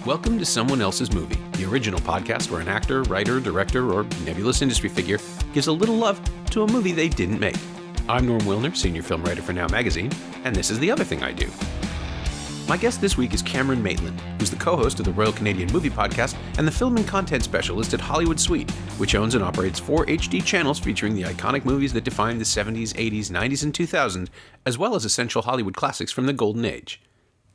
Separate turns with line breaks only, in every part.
Welcome to Someone Else's Movie, the original podcast where an actor, writer, director, or nebulous industry figure gives a little love to a movie they didn't make. I'm Norm Wilner, senior film writer for Now Magazine, and this is The Other Thing I Do. My guest this week is Cameron Maitland, who's the co-host of the Royal Canadian Movie Podcast and the film and content specialist at Hollywood Suite, which owns and operates 4 HD channels featuring the iconic movies that defined the 70s, 80s, 90s, and 2000s, as well as essential Hollywood classics from the Golden Age.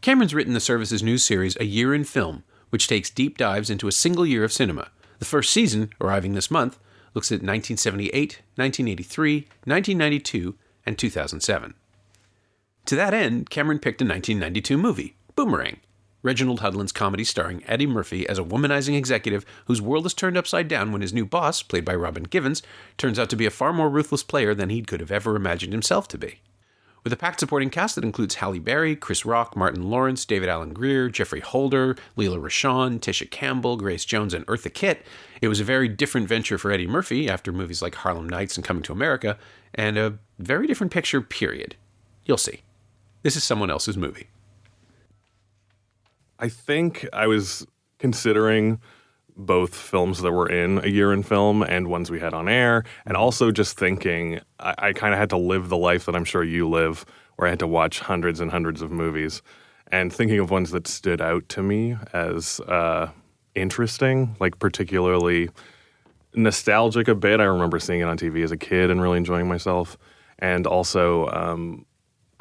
Cameron's written the service's new series, A Year in Film, which takes deep dives into a single year of cinema. The first season, arriving this month, looks at 1978, 1983, 1992, and 2007. To that end, Cameron picked a 1992 movie, Boomerang, Reginald Hudlin's comedy starring Eddie Murphy as a womanizing executive whose world is turned upside down when his new boss, played by Robin Givens, turns out to be a far more ruthless player than he could have ever imagined himself to be. With a packed supporting cast that includes Halle Berry, Chris Rock, Martin Lawrence, David Alan Grier, Jeffrey Holder, Leela Rashawn, Tisha Campbell, Grace Jones, and Eartha Kitt, it was a very different venture for Eddie Murphy after movies like Harlem Nights and Coming to America, and a very different picture, period. You'll see. This is Someone Else's Movie.
I think I was considering both films that were in A Year in Film and ones we had on air, and also just thinking I kind of had to live the life that I'm sure you live, where I had to watch hundreds and hundreds of movies, and thinking of ones that stood out to me as interesting, like particularly nostalgic a bit. I remember seeing it on TV as a kid and really enjoying myself, and also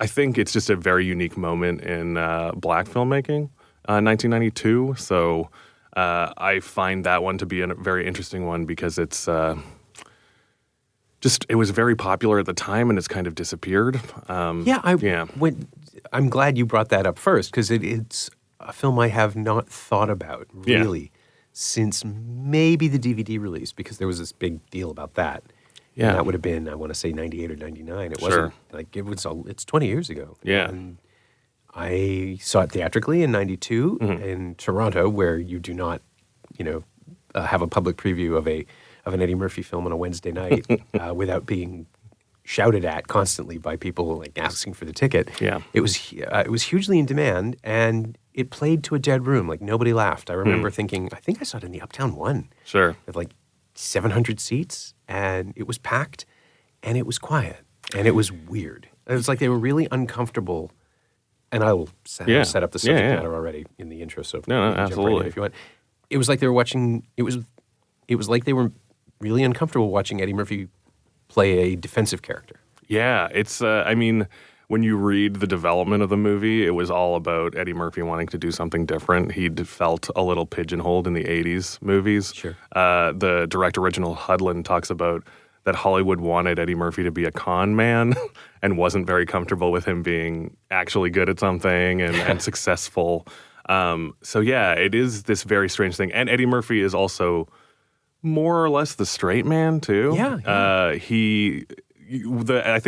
I think it's just a very unique moment in black filmmaking, 1992, so I find that one to be a very interesting one because it's it was very popular at the time and it's kind of disappeared.
I'm glad you brought that up first because it's a film I have not thought about really since maybe the DVD release, because there was this big deal about that. Yeah, and that would have been, I want to say 98 or 99. It wasn't like it's 20 years ago.
Yeah.
And I saw it theatrically in 92 in Toronto, where you do not, have a public preview of an Eddie Murphy film on a Wednesday night without being shouted at constantly by people like asking for the ticket.
Yeah.
It was hugely in demand, and it played to a dead room. Like, nobody laughed. I remember thinking, I think I saw it in the Uptown One.
Sure.
With like 700 seats, and it was packed, and it was quiet, and it was weird. It was like they were really uncomfortable. And I will set up the subject matter already in the intro, so
no, absolutely.
If you want. It was like they were watching. It was like they were really uncomfortable watching Eddie Murphy play a defensive character.
Yeah, it's. When you read the development of the movie, it was all about Eddie Murphy wanting to do something different. He'd felt a little pigeonholed in the '80s movies.
Sure.
The director Reginald Hudlin talks about that Hollywood wanted Eddie Murphy to be a con man and wasn't very comfortable with him being actually good at something and successful. It is this very strange thing. And Eddie Murphy is also more or less the straight man, too.
Yeah.
I think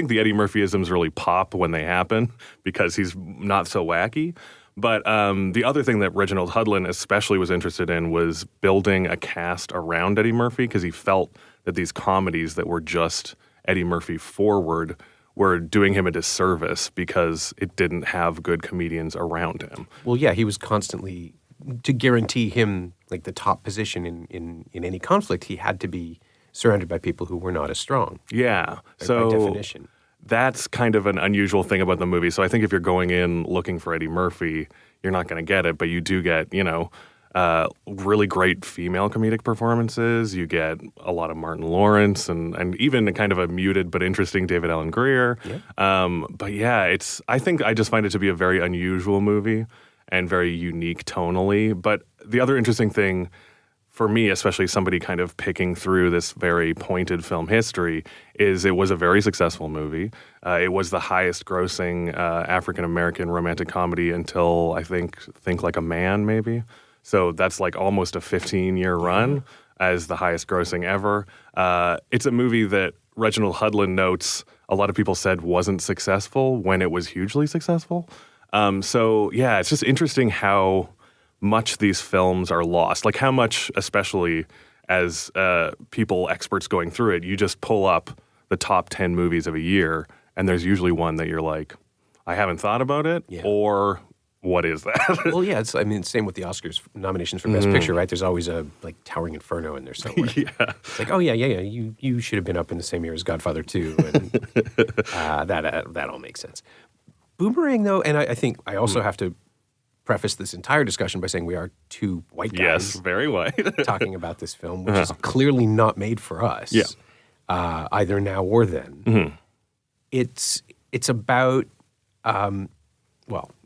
the Eddie Murphyisms really pop when they happen because he's not so wacky. But the other thing that Reginald Hudlin especially was interested in was building a cast around Eddie Murphy, because he felt that these comedies that were just Eddie Murphy forward were doing him a disservice because it didn't have good comedians around him.
Well, yeah, he was constantly, to guarantee him like the top position in any conflict, he had to be surrounded by people who were not as strong.
Yeah.
By definition.
That's kind of an unusual thing about the movie. So I think if you're going in looking for Eddie Murphy, you're not going to get it, but you do get, really great female comedic performances. You get a lot of Martin Lawrence and even a kind of a muted but interesting David Alan Grier.
Yeah.
I just find it to be a very unusual movie and very unique tonally. But the other interesting thing for me, especially somebody kind of picking through this very pointed film history, is it was a very successful movie. It was the highest grossing African-American romantic comedy until I think Like a Man, maybe. So that's like almost a 15-year run as the highest grossing ever. It's a movie that Reginald Hudlin notes a lot of people said wasn't successful when it was hugely successful. It's just interesting how much these films are lost. Like how much, especially as experts going through it, you just pull up the top 10 movies of a year, and there's usually one that you're like, I haven't thought about it, or what is that?
Well, yeah, same with the Oscars nominations for Best Picture, right? There's always a Towering Inferno in there somewhere.
Yeah.
It's like, oh yeah. You should have been up in the same year as Godfather 2, and that all makes sense. Boomerang, though, and I think I also have to preface this entire discussion by saying we are two white guys.
Yes, very white.
talking about this film, which is clearly not made for us.
Yeah.
Either now or then.
Mm-hmm.
It's about,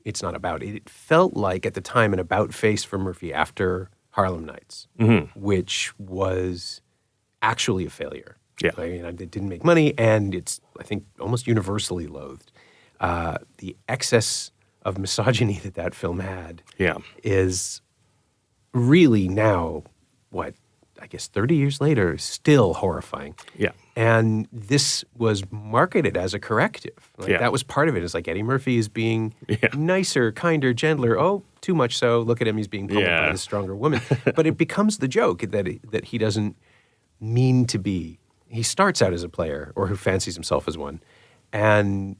it's not about it. It felt like at the time an about face for Murphy after Harlem Nights, which was actually a failure.
Yeah.
I mean, it didn't make money, and it's, I think, almost universally loathed. The excess of misogyny that film had is really now, 30 years later, still horrifying.
Yeah.
And this was marketed as a corrective. That was part of it. It's like Eddie Murphy is being nicer, kinder, gentler. Oh, too much so. Look at him. He's being pummeled by this stronger woman. But it becomes the joke that he doesn't mean to be. He starts out as a player or who fancies himself as one. And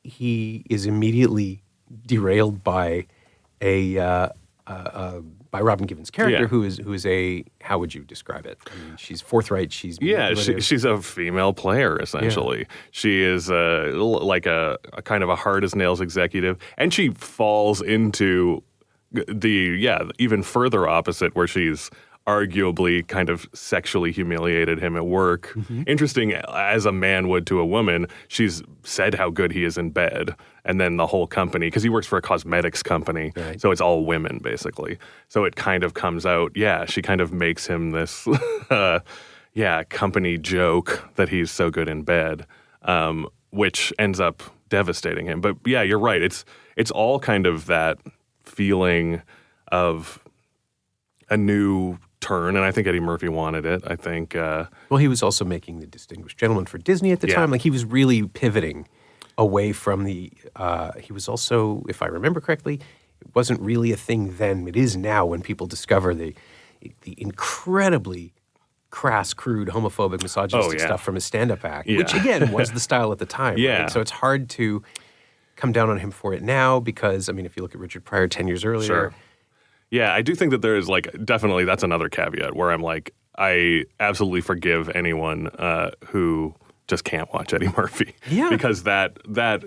he is immediately derailed by by Robin Givens' character, who is a, how would you describe it? I mean, she's forthright. She's
she's a female player essentially. Yeah. She is like a kind of a hard as nails executive, and she falls into the even further opposite, where she's arguably kind of sexually humiliated him at work. Mm-hmm. Interesting, as a man would to a woman, she's said how good he is in bed. And then the whole company, because he works for a cosmetics company, so it's all women, basically. So it kind of comes out, she kind of makes him this, company joke that he's so good in bed, which ends up devastating him. But yeah, you're right. It's all kind of that feeling of a new turn, and I think Eddie Murphy wanted it. I think...
he was also making The Distinguished Gentleman for Disney at the time. Like, he was really pivoting away from the... he was also, if I remember correctly, it wasn't really a thing then. It is now when people discover the incredibly crass, crude, homophobic, misogynistic stuff from his stand-up act, which, again, was the style at the time.
Yeah.
Right? So it's hard to come down on him for it now because, I mean, if you look at Richard Pryor 10 years earlier...
Sure. Yeah, I do think that there is, definitely that's another caveat where I'm like, I absolutely forgive anyone who just can't watch Eddie Murphy. Yeah. Because that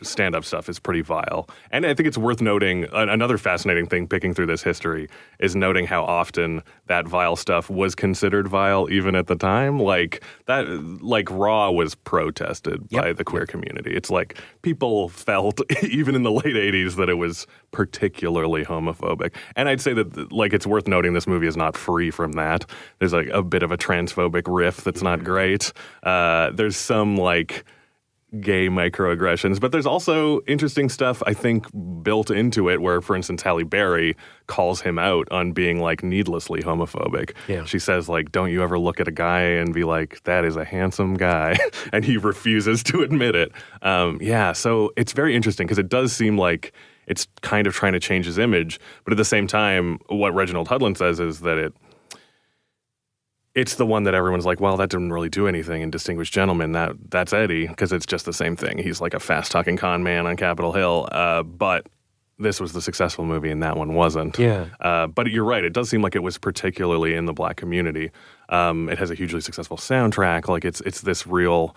stand-up stuff is pretty vile. And I think it's worth noting, another fascinating thing picking through this history is noting how often that vile stuff was considered vile even at the time. Raw was protested by the queer community. It's like people felt, even in the late 80s, that it was particularly homophobic. And I'd say that, it's worth noting this movie is not free from that. There's, a bit of a transphobic riff that's not great. There's some, gay microaggressions, but there's also interesting stuff, I think, built into it where, for instance, Halle Berry calls him out on being, needlessly homophobic. Yeah. She says, don't you ever look at a guy and be like, that is a handsome guy, and he refuses to admit it. So it's very interesting because it does seem like it's kind of trying to change his image, but at the same time, what Reginald Hudlin says is that it's the one that everyone's like, well, that didn't really do anything in Distinguished Gentleman. That's Eddie, because it's just the same thing. He's like a fast-talking con man on Capitol Hill. But this was the successful movie, and that one wasn't. Yeah. But you're right. It does seem like it was particularly in the black community. It has a hugely successful soundtrack. It's this real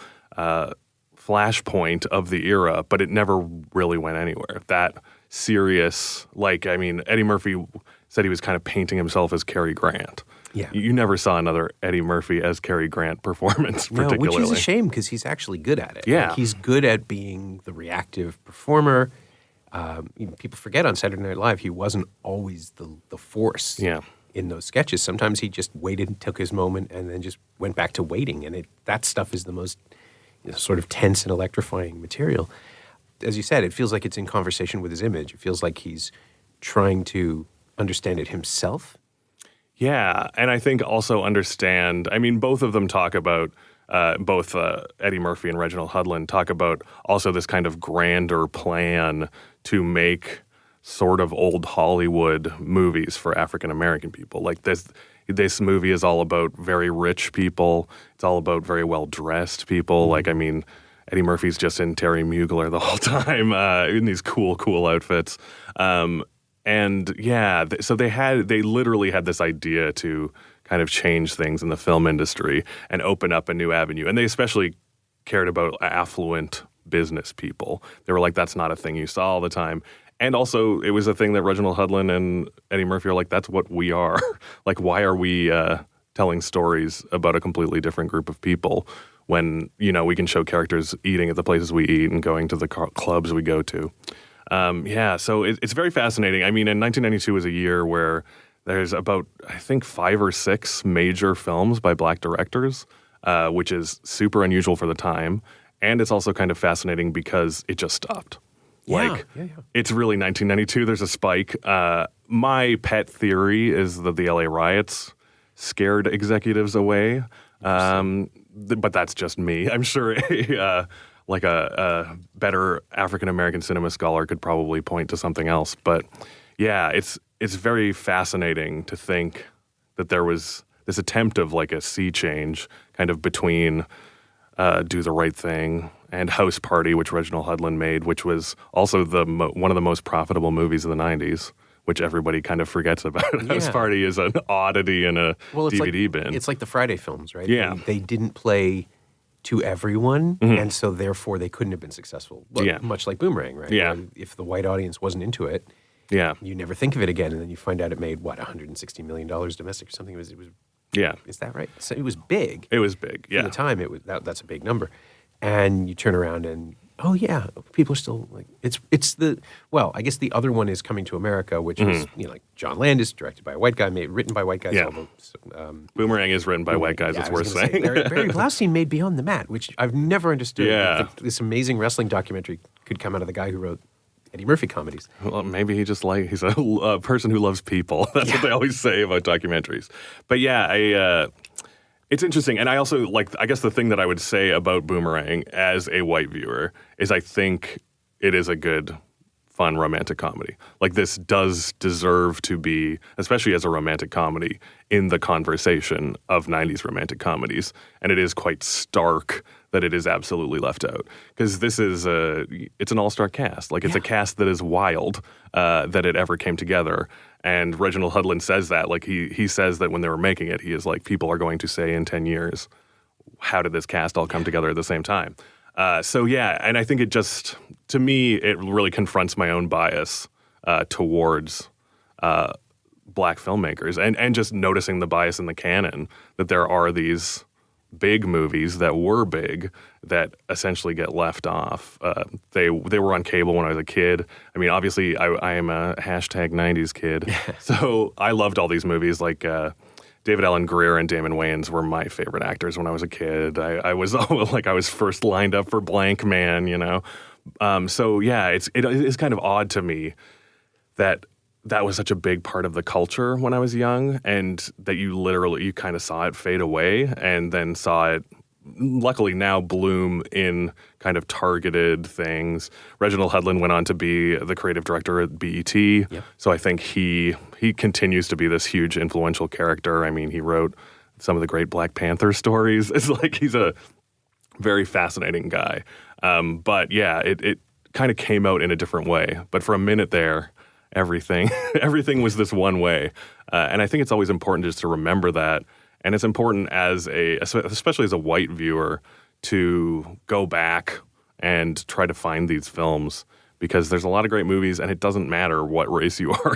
flashpoint of the era, but it never really went anywhere. That serious, Eddie Murphy said he was kind of painting himself as Cary Grant. Yeah. You never saw another Eddie Murphy as Cary Grant performance, particularly.
Which is a shame because he's actually good at it.
Yeah.
He's good at being the reactive performer. People forget on Saturday Night Live he wasn't always the force in those sketches. Sometimes he just waited and took his moment and then just went back to waiting. And that stuff is the most sort of tense and electrifying material. As you said, it feels like it's in conversation with his image. It feels like he's trying to understand it himself.
Yeah, and I think also understand, both of them talk about, both Eddie Murphy and Reginald Hudlin talk about also this kind of grander plan to make sort of old Hollywood movies for African-American people. This movie is all about very rich people. It's all about very well-dressed people. Eddie Murphy's just in Terry Mugler the whole time in these cool outfits. And yeah, so they literally had this idea to kind of change things in the film industry and open up a new avenue. And they especially cared about affluent business people. They were like, that's not a thing you saw all the time. And also, it was a thing that Reginald Hudlin and Eddie Murphy are like, that's what we are. Like, why are we telling stories about a completely different group of people when, we can show characters eating at the places we eat and going to the clubs we go to? So it's very fascinating. I mean, and 1992 was a year where there's about, I think, 5 or 6 major films by black directors, which is super unusual for the time. And it's also kind of fascinating because it just stopped. It's really 1992. There's a spike. My pet theory is that the LA riots scared executives away. But that's just me. I'm sure a better African-American cinema scholar could probably point to something else. But yeah, it's very fascinating to think that there was this attempt of like a sea change kind of between Do the Right Thing and House Party, which Reginald Hudlin made, which was also one of the most profitable movies of the 90s, which everybody kind of forgets about. Yeah. House Party is an oddity in a DVD bin.
It's like the Friday films, right?
Yeah.
They didn't play to everyone, and so therefore they couldn't have been successful. Much like Boomerang, right?
Yeah.
Where if the white audience wasn't into it, you never think of it again, and then you find out it made, $160 million domestic or something. It was.
Yeah.
Is that right? So it was big.
It was big, yeah.
For the time, that's a big number. And you turn around and, people are still like, I guess the other one is Coming to America, which is, like John Landis, directed by a white guy, written by white guys.
Yeah. Boomerang is written by white guys, it's worth saying.
Barry Blaustein made Beyond the Mat, which I've never understood.
Yeah.
This amazing wrestling documentary could come out of the guy who wrote Eddie Murphy comedies.
Well, maybe he's a person who loves people. That's what they always say about documentaries. But it's interesting. And I also, I guess the thing that I would say about Boomerang as a white viewer is I think it is a good, fun romantic comedy. Like, this does deserve to be, especially as a romantic comedy, in the conversation of 90s romantic comedies. And it is quite stark that it is absolutely left out. Because this is it's an all-star cast. Like, it's a cast that is wild that it ever came together. And Reginald Hudlin says that. Like, he says that when they were making it, he is like, people are going to say in 10 years, how did this cast all come together at the same time? And I think it just, to me, it really confronts my own bias towards black filmmakers and just noticing the bias in the canon that there are these big movies that were big that essentially get left off. They were on cable when I was a kid. I mean, obviously, I am a #90s kid, so I loved all these movies. Like David Allen Greer and Damon Wayans were my favorite actors when I was a kid. I was I was first lined up for Blank Man, it is kind of odd to me that was such a big part of the culture when I was young, and that you kind of saw it fade away and then saw it, luckily now, bloom in kind of targeted things. Reginald Hudlin went on to be the creative director at BET, so I think he continues to be this huge influential character. I mean, he wrote some of the great Black Panther stories. It's like he's a very fascinating guy. It kind of came out in a different way. But for a minute there, everything was this one way. And I think it's always important just to remember that. And it's important especially as a white viewer, to go back and try to find these films, because there's a lot of great movies and it doesn't matter what race you are,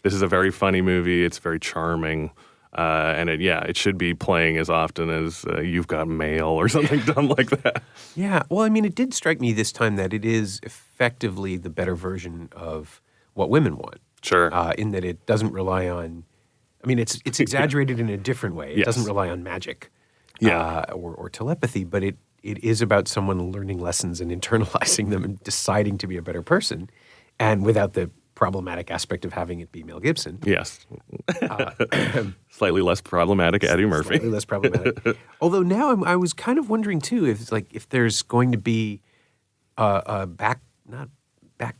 This is a very funny movie. It's very charming. And it should be playing as often as You've Got Mail or something dumb like that.
Yeah. Well, I mean, it did strike me this time that it is effectively the better version of what women want.
Sure.
In that it doesn't rely on, it's exaggerated in a different way. It doesn't rely on magic or telepathy, but it is about someone learning lessons and internalizing them and deciding to be a better person, and without the problematic aspect of having it be Mel Gibson.
Yes. Slightly less problematic Eddie Murphy.
Slightly less problematic. Although now I was kind of wondering too if there's going to be a back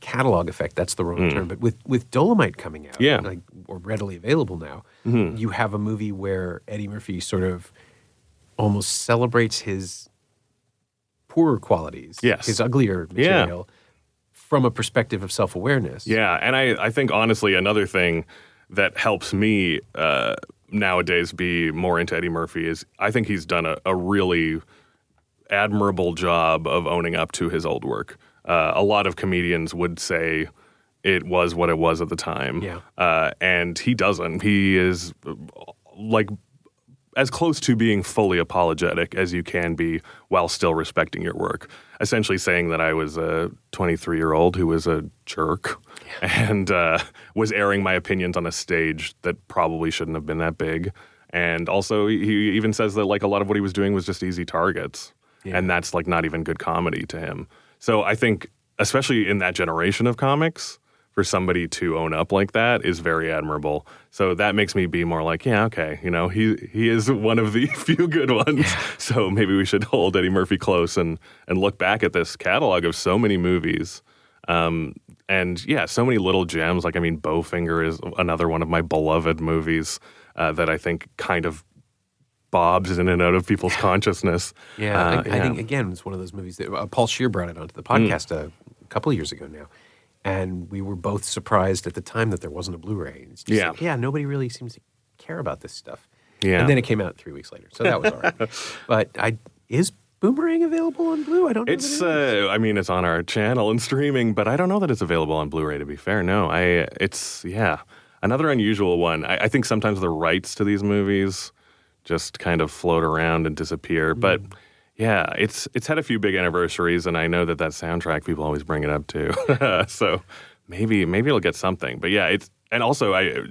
catalog effect, that's the wrong term, but with Dolomite coming out, or readily available now, you have a movie where Eddie Murphy sort of almost celebrates his poorer qualities, his uglier material, from a perspective of self-awareness.
Yeah, and I think, honestly, another thing that helps me nowadays be more into Eddie Murphy is I think he's done a really admirable job of owning up to his old work. A lot of comedians would say it was what it was at the time.
Yeah.
And he doesn't. He is like as close to being fully apologetic as you can be while still respecting your work. Essentially saying that I was a 23-year-old who was a jerk and was airing my opinions on a stage that probably shouldn't have been that big. And also he even says that like a lot of what he was doing was just easy targets. Yeah. And that's like not even good comedy to him. So I think, especially in that generation of comics, for somebody to own up like that is very admirable. So that makes me be more like, yeah, okay, you know, he is one of the few good ones. So maybe we should hold Eddie Murphy close and look back at this catalog of so many movies. And yeah, so many little gems. Like, I mean, Bowfinger is another one of my beloved movies that I think kind of bobs in and out of people's consciousness.
Yeah, I think, again, it's one of those movies that Paul Scheer brought it onto the podcast a couple of years ago now. And we were both surprised at the time that there wasn't a Blu-ray. It's just like, nobody really seems to care about this stuff.
Yeah.
And then it came out 3 weeks later, so that was all right. But is Boomerang available on Blu? I don't know.
It's, I mean, it's on our channel and streaming, but I don't know that it's available on Blu-ray, to be fair. No, it's another unusual one. I think sometimes the rights to these movies just kind of float around and disappear. But yeah, it's had a few big anniversaries, and I know that soundtrack, people always bring it up too. So maybe it'll get something. But yeah, and also I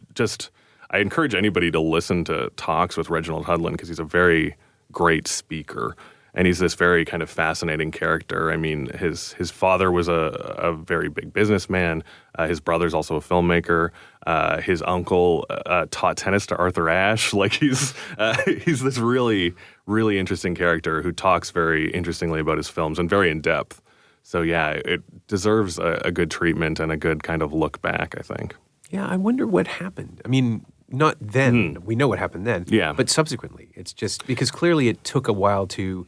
encourage anybody to listen to talks with Reginald Hudlin because he's a very great speaker. And he's this very kind of fascinating character. I mean, his father was a very big businessman. His brother's also a filmmaker. His uncle taught tennis to Arthur Ashe. Like he's this really, really interesting character who talks very interestingly about his films and very in depth. So yeah, it deserves a good treatment and a good kind of look back, I think.
Yeah, I wonder what happened. I mean, not then. We know what happened then.
Yeah.
But subsequently, it's just because clearly it took a while to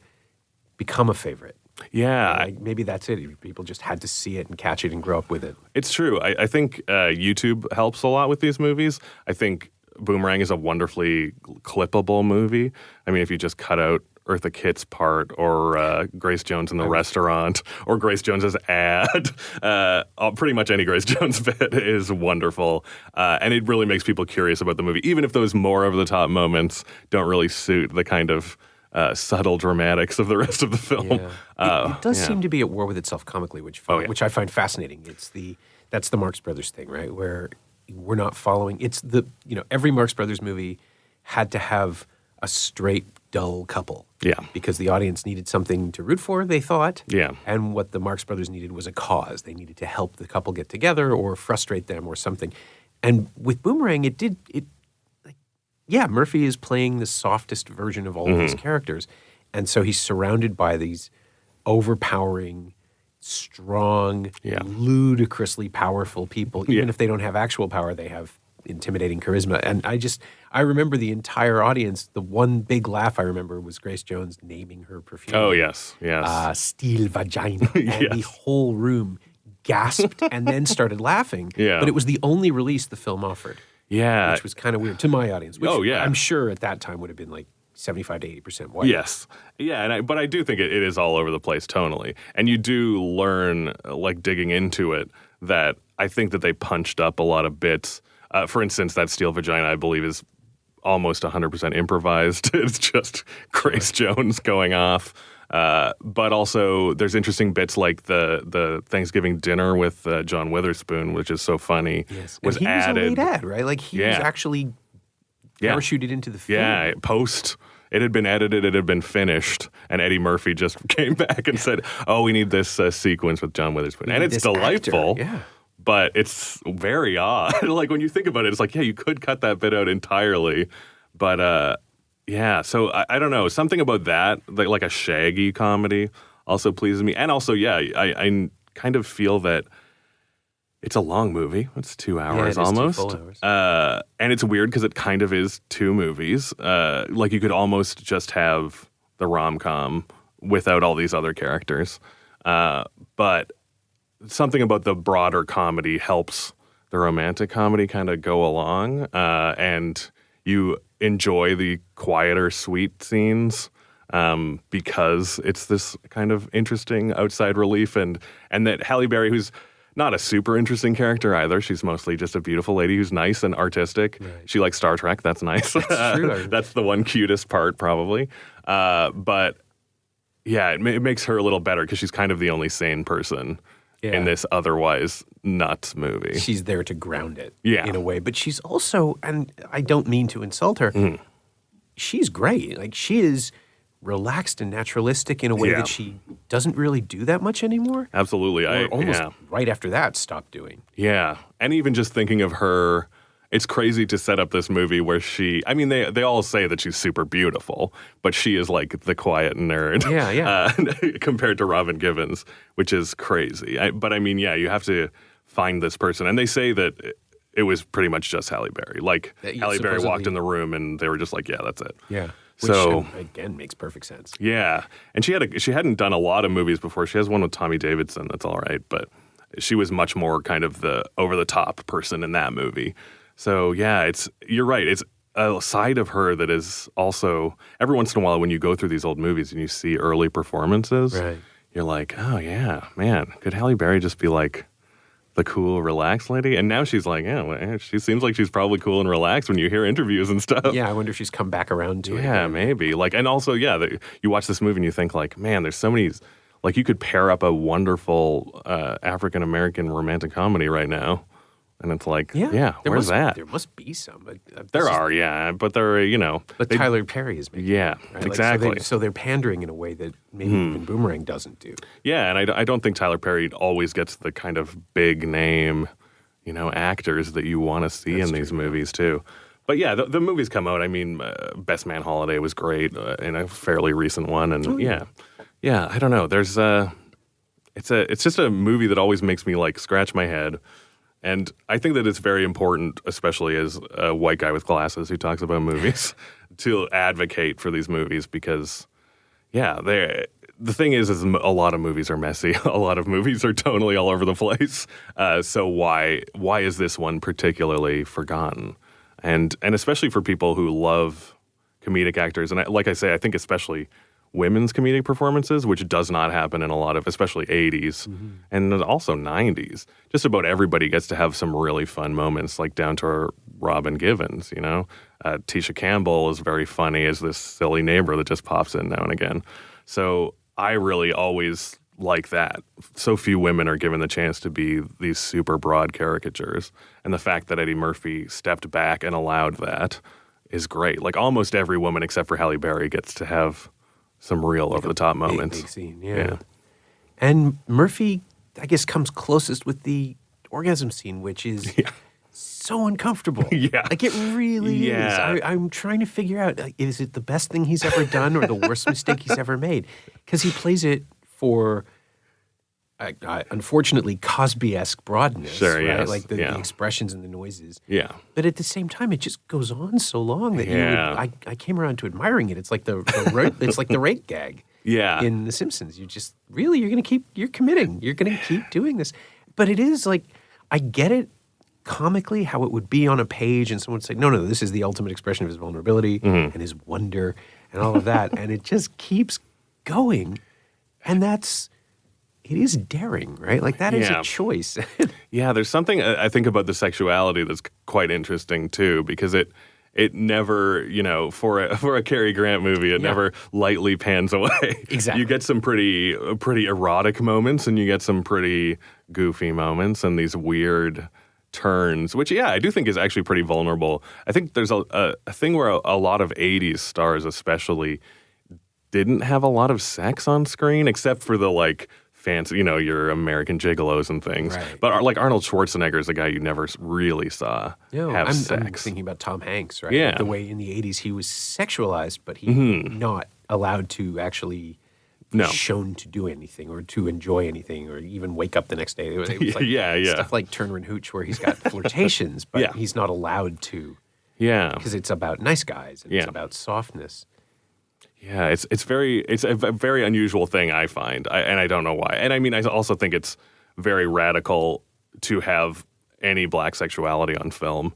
become a favorite.
Yeah.
Like maybe that's it. People just had to see it and catch it and grow up with it.
It's true. I think YouTube helps a lot with these movies. I think Boomerang is a wonderfully clippable movie. I mean, if you just cut out Eartha Kitt's part or Grace Jones in the restaurant or Grace Jones's ad, pretty much any Grace Jones bit is wonderful. And it really makes people curious about the movie, even if those more over-the-top moments don't really suit the kind of subtle dramatics of the rest of the film.
Yeah. It does seem to be at war with itself comically, which I find fascinating. That's the Marx Brothers thing, right? Where we're not following. It's every Marx Brothers movie had to have a straight, dull couple.
Yeah.
Because the audience needed something to root for, they thought.
Yeah.
And what the Marx Brothers needed was a cause. They needed to help the couple get together or frustrate them or something. And with Boomerang, Murphy is playing the softest version of all of these characters. And so he's surrounded by these overpowering, strong, ludicrously powerful people. Even if they don't have actual power, they have intimidating charisma. And I remember the entire audience, the one big laugh I remember was Grace Jones naming her perfume.
Oh, yes.
Steel Vagina. And the whole room gasped and then started laughing.
Yeah.
But it was the only release the film offered.
Yeah.
Which was kind of weird to my audience. Which I'm sure at that time would have been like 75 to 80% white.
Yes. Yeah, but I do think it is all over the place tonally. And you do learn, like digging into it, that I think that they punched up a lot of bits. For instance, that Steel Vagina, I believe, is almost 100% improvised. It's just Grace Jones going off. But also, there's interesting bits like the Thanksgiving dinner with John Witherspoon, which is so funny.
Yes.
Was
and he
added.
was a late ad, right? Like he was actually parachuted into the film.
Yeah, it had been edited, it had been finished, and Eddie Murphy just came back and said, "Oh, we need this sequence with John Witherspoon," and it's delightful.
Actor. Yeah.
But it's very odd. Like when you think about it, it's like, you could cut that bit out entirely. But so I don't know. Something about that, like a Shaggy comedy, also pleases me. And also, I kind of feel that it's a long movie. It's 2 hours almost.
2 full hours.
And it's weird because it kind of is two movies. Like you could almost just have the rom-com without all these other characters. But something about the broader comedy helps the romantic comedy kind of go along, and you enjoy the quieter, sweet scenes because it's this kind of interesting outside relief, and that Halle Berry, who's not a super interesting character either. She's mostly just a beautiful lady who's nice and artistic. Right. She likes Star Trek. That's nice.
That's true.
That's the one cutest part, probably. But yeah, it makes her a little better because she's kind of the only sane person in this otherwise nuts movie.
She's there to ground it in a way. But she's also, and I don't mean to insult her, she's great. Like, she is relaxed and naturalistic in a way that she doesn't really do that much anymore.
Absolutely.
Or almost right after that stopped doing.
Yeah. And even just thinking of her, it's crazy to set up this movie where they all say that she's super beautiful, but she is like the quiet nerd compared to Robin Givens, which is crazy. But you have to find this person. And they say that it was pretty much just Halle Berry. Like, Halle Berry walked in the room and they were just like, yeah, that's it.
Yeah. Which, again, makes perfect sense.
Yeah. And she hadn't done a lot of movies before. She has one with Tommy Davidson that's all right, but she was much more kind of the over-the-top person in that movie. So, yeah, you're right. It's a side of her that is also, every once in a while when you go through these old movies and you see early performances, you're like, oh, yeah, man, could Halle Berry just be like the cool, relaxed lady? And now she's like, she seems like she's probably cool and relaxed when you hear interviews and stuff.
Yeah, I wonder if she's come back around to it.
Yeah, maybe. Like, and also, you watch this movie and you think like, man, there's so many, like, you could pair up a wonderful African-American romantic comedy right now. And it's like, where's that?
There must be some.
There are, but they're,
But Tyler Perry is making
right? Exactly.
So they're pandering in a way that maybe even Boomerang doesn't do.
Yeah, and I don't think Tyler Perry always gets the kind of big name, actors that you want to see in these movies too. But yeah, the movies come out. I mean, Best Man Holiday was great in a fairly recent one, and I don't know. There's it's just a movie that always makes me like scratch my head. And I think that it's very important, especially as a white guy with glasses who talks about movies, to advocate for these movies because, the thing is a lot of movies are messy. A lot of movies are totally all over the place. So why is this one particularly forgotten? And especially for people who love comedic actors, and like I say, I think especially women's comedic performances, which does not happen in a lot of, especially 80s and also 90s. Just about everybody gets to have some really fun moments, like down to Robin Givens, Tisha Campbell is very funny as this silly neighbor that just pops in now and again. So I really always like that. So few women are given the chance to be these super broad caricatures. And the fact that Eddie Murphy stepped back and allowed that is great. Like, almost every woman except for Halle Berry gets to have some real over-the-top moments.
Big scene, yeah. And Murphy, I guess, comes closest with the orgasm scene, which is so uncomfortable. Like, it really is. I'm trying to figure out, like, is it the best thing he's ever done or the worst mistake he's ever made? Because he plays it for, unfortunately, Cosby-esque broadness.
Sure,
right?
yes.
Like the expressions and the noises.
Yeah.
But at the same time, it just goes on so long that I came around to admiring it. It's like it's like the rake gag in The Simpsons. You're committing. You're going to keep doing this. But it is like, I get it comically how it would be on a page and someone would say, no, this is the ultimate expression of his vulnerability and his wonder and all of that. And it just keeps going. And it is daring, right? Like, that is a choice.
There's something I think about the sexuality that's quite interesting too, because it never, for a Cary Grant movie, it never lightly pans away.
Exactly.
You get some pretty erotic moments, and you get some pretty goofy moments, and these weird turns, which I do think is actually pretty vulnerable. I think there's a thing where a lot of 80s stars especially didn't have a lot of sex on screen, except for the like fancy, your American gigolos and things.
Right.
But like Arnold Schwarzenegger is a guy you never really saw have sex.
I'm thinking about Tom Hanks, right?
Yeah.
The way in the 80s he was sexualized, but he not allowed to actually be shown to do anything or to enjoy anything or even wake up the next day. It was like stuff like Turner and Hooch where he's got flirtations, but he's not allowed to.
Yeah.
Because it's about nice guys and it's about softness.
Yeah, it's a very unusual thing, I find, and I don't know why. And I mean, I also think it's very radical to have any black sexuality on film.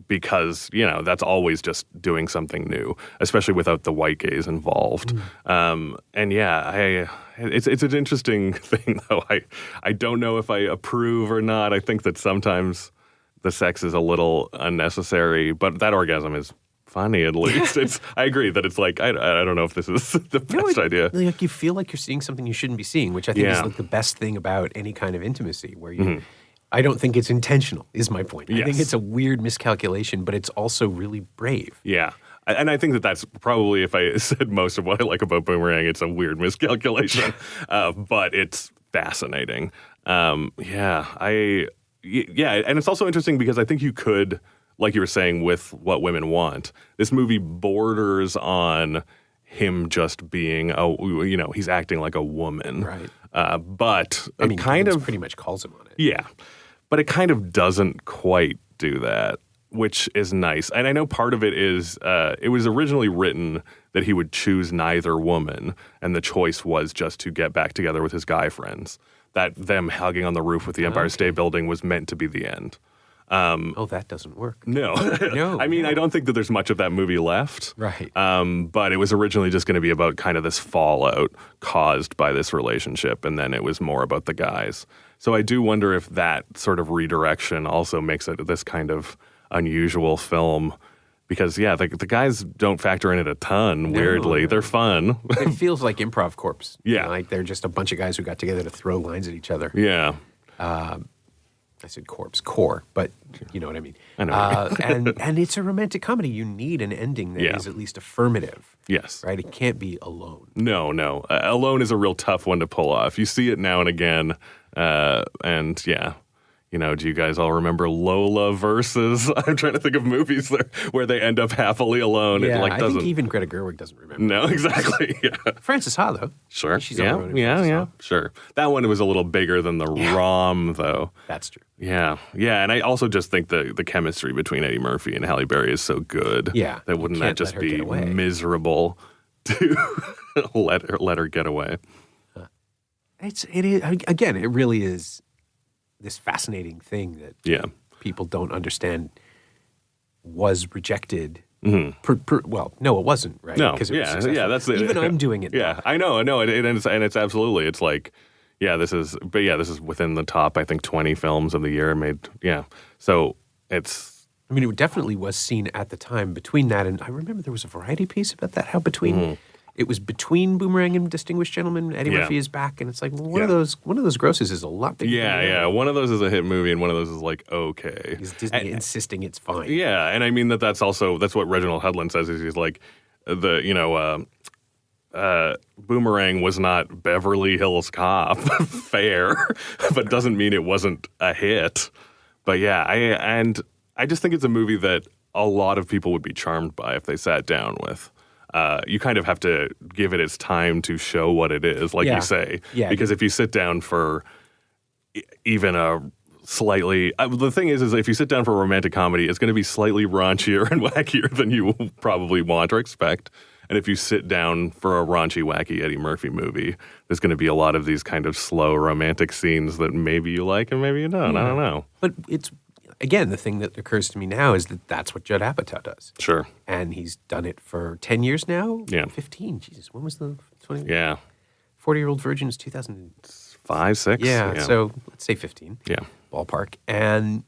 Because, that's always just doing something new, especially without the white gaze involved. It's an interesting thing, though. I don't know if I approve or not. I think that sometimes the sex is a little unnecessary, but that orgasm is funny, at least. I agree that it's like, I don't know if this is the best idea.
Like you feel like you're seeing something you shouldn't be seeing, which I think is like the best thing about any kind of intimacy, where you... I don't think it's intentional, is my point. I think it's a weird miscalculation, but it's also really brave.
Yeah. And I think that that's probably, if I said most of what I like about Boomerang, it's a weird miscalculation. But it's fascinating. And it's also interesting because I think you could, like you were saying, with What Women Want, this movie borders on him just being, he's acting like a woman.
Right.
But
kind of pretty much calls him on it.
Yeah. But it kind of doesn't quite do that, which is nice. And I know part of it is it was originally written that he would choose neither woman, and the choice was just to get back together with his guy friends. That them hugging on the roof with the Empire State Building was meant to be the end.
That doesn't work.
No. I mean, I don't think that there's much of that movie left.
Right.
But it was originally just going to be about kind of this fallout caused by this relationship, and then it was more about the guys. So I do wonder if that sort of redirection also makes it this kind of unusual film. Because, the guys don't factor in it a ton, weirdly.
No.
They're fun.
It feels like Improv Corps.
Yeah.
Like they're just a bunch of guys who got together to throw lines at each other.
Yeah.
I said core, but you know what I mean.
I know.
And it's a romantic comedy. You need an ending that is at least affirmative.
Yes.
Right? It can't be alone.
No. Alone is a real tough one to pull off. You see it now and again. Do you guys all remember Lola versus? I'm trying to think of movies where they end up happily alone.
Yeah, I think even Greta Gerwig doesn't remember.
No, exactly. Yeah.
Frances Ha, though.
Sure.
She's on the road. Yeah.
Sure. That one was a little bigger than the rom, though.
That's true.
Yeah. And I also just think the chemistry between Eddie Murphy and Halle Berry is so good.
Yeah.
That wouldn't that just be miserable to let her get away?
It is again. It really is this fascinating thing that people don't understand was rejected. Well, no, it wasn't, right?
No,
Because it was successful.
That's it.
Even I'm doing it.
Yeah, I know, and it's absolutely. It's like, this is within the top, I think, 20 films of the year made. Yeah, so it's.
I mean, it definitely was seen at the time between that and I remember there was a Variety piece about that. How between. It was between Boomerang and Distinguished Gentleman. Eddie Murphy is back, and it's like one of those grosses is a lot bigger.
Yeah. One of those is a hit movie, and one of those is like okay.
Is Disney insisting it's fine?
Yeah, and I mean that's what Reginald Hudlin says. Is he's like Boomerang was not Beverly Hills Cop, fair, but doesn't mean it wasn't a hit. But I just think it's a movie that a lot of people would be charmed by if they sat down with. You kind of have to give it its time to show what it is, like you say. Yeah. Because if you sit down for even a slightly... the thing is if you sit down for a romantic comedy, it's going to be slightly raunchier and wackier than you probably want or expect. And if you sit down for a raunchy, wacky Eddie Murphy movie, there's going to be a lot of these kind of slow romantic scenes that maybe you like and maybe you don't. I don't know.
But it's... Again, the thing that occurs to me now is that that's what Judd Apatow does.
Sure.
And he's done it for 10 years now?
Yeah.
15. Jesus, when was the 20?
Yeah.
40-Year-Old Virgin is 2005,
6?
Yeah, so let's say 15.
Yeah.
Ballpark. And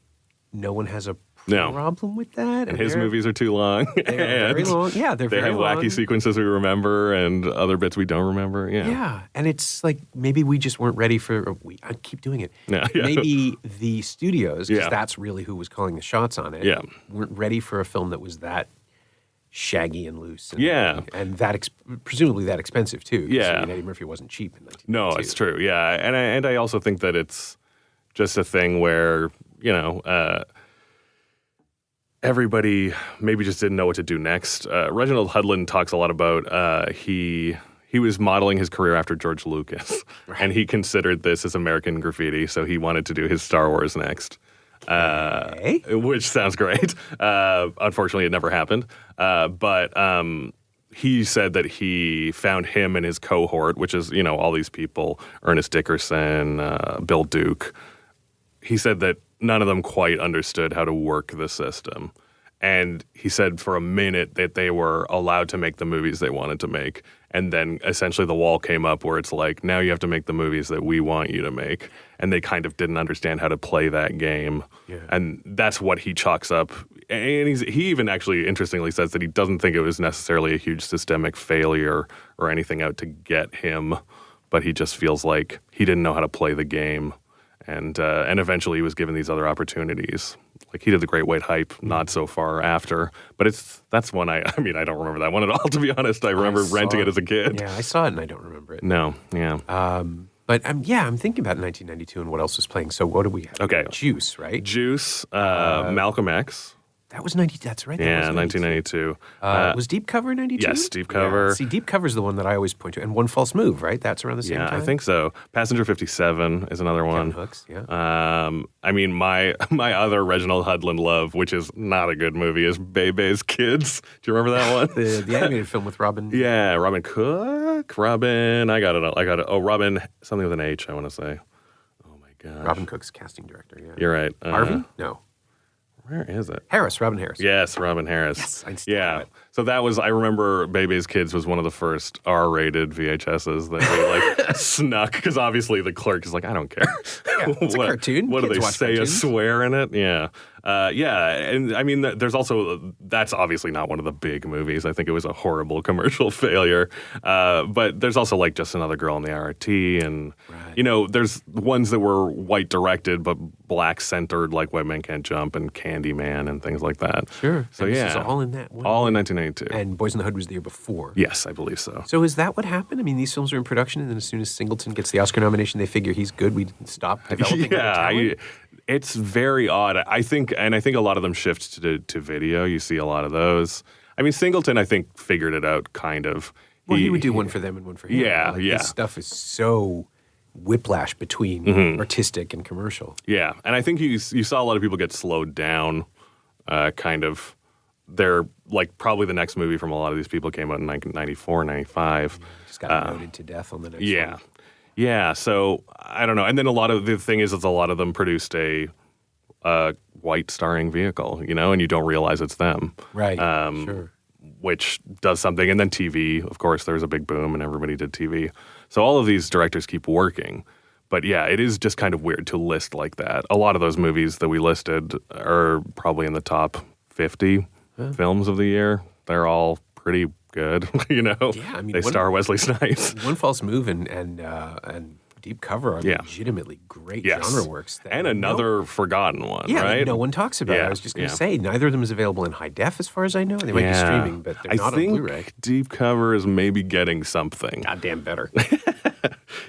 no one has a problem with that.
And his movies are too long.
They're very long. Yeah, they're very long.
They have wacky sequences we remember and other bits we don't remember. Yeah.
Yeah, and it's like maybe we just weren't ready for I keep doing it.
Yeah.
Maybe the studios, because that's really who was calling the shots on it, weren't ready for a film that was that shaggy and loose. And, and that presumably that expensive, too.
Yeah.
I mean, Eddie Murphy wasn't cheap in 1992.
No, it's true, yeah. And I also think that it's just a thing where, everybody maybe just didn't know what to do next. Reginald Hudlin talks a lot about he was modeling his career after George Lucas, and he considered this as American Graffiti, so he wanted to do his Star Wars next, which sounds great. Unfortunately, it never happened. But he said that he found him and his cohort, which is, all these people, Ernest Dickerson, Bill Duke. He said that none of them quite understood how to work the system. And he said for a minute that they were allowed to make the movies they wanted to make. And then essentially the wall came up where it's like, now you have to make the movies that we want you to make. And they kind of didn't understand how to play that game. Yeah. And that's what he chalks up. And he even actually interestingly says that he doesn't think it was necessarily a huge systemic failure or anything out to get him, but he just feels like he didn't know how to play the game. And eventually he was given these other opportunities. Like he did The Great White Hype not so far after. But that's one I don't remember that one at all, to be honest. I remember renting it as a kid.
Yeah, I saw it and I don't remember it.
No, yeah.
But I'm thinking about 1992 and what else was playing. So what do we have?
Okay.
Juice, right?
Juice, Malcolm X.
That was 90. That's right.
Yeah, 1992.
Was Deep Cover 92?
Yes, Deep Cover.
Yeah. See, Deep Cover is the one that I always point to. And One False Move, right? That's around the same time?
Yeah, I think so. Passenger 57 is another one.
Kevin Hooks, yeah.
My other Reginald Hudlin love, which is not a good movie, is Bebe's Kids. Do you remember that one?
the animated film with Robin.
Yeah, Robin Cook. Robin, I got it. Oh, Robin, something with an H, I want to say. Oh, my gosh.
Robin Cook's casting director, yeah.
You're right.
Harvey? No.
Where is it?
Robin Harris.
Yes, Robin Harris.
Yes, I still have it.
So that was, I remember Bebe's Kids was one of the first R-rated VHSs that we snuck, because obviously the clerk is like, I don't care.
Yeah, it's a cartoon.
What do
Kids
they
watch
say,
cartoons.
a swear in it? Yeah. And I mean, there's also, that's obviously not one of the big movies. I think it was a horrible commercial failure. But there's also like Just Another Girl in the RRT, and, there's ones that were white directed, but black centered, like White Men Can't Jump and Candyman and things like that.
Sure.
So
and
yeah.
This is all in that one.
All in 1992.
And Boys in the Hood was the year before.
Yes, I believe so.
So is that what happened? I mean, these films are in production, and then as soon as Singleton gets the Oscar nomination, they figure he's good. We stop developing other talent?
It's very odd. I think a lot of them shift to video. You see a lot of those. I mean, Singleton, I think, figured it out kind of.
Well, he would do one for them and one for him.
Yeah, yeah.
This stuff is so whiplash between artistic and commercial.
Yeah, and I think you saw a lot of people get slowed down, kind of. They're like probably the next movie from a lot of these people came out in 1994, 95.
Just got noted to death on the next one.
Yeah, so I don't know. And then the thing is a lot of them produced a white starring vehicle, and you don't realize it's them.
Right, sure.
Which does something. And then TV, of course, there was a big boom and everybody did TV. So all of these directors keep working. But yeah, it is just kind of weird to list like that. A lot of those movies that we listed are probably in the top 50 films of the year. They're all pretty good, Yeah, I mean, they star Wesley Snipes.
One False Move and Deep Cover are legitimately great genre works.
And another forgotten one, right?
No one talks about it. I was just going to say, neither of them is available in high def as far as I know. They might be streaming, but they're not on Blu-ray.
I think Deep Cover is maybe getting something.
Goddamn better.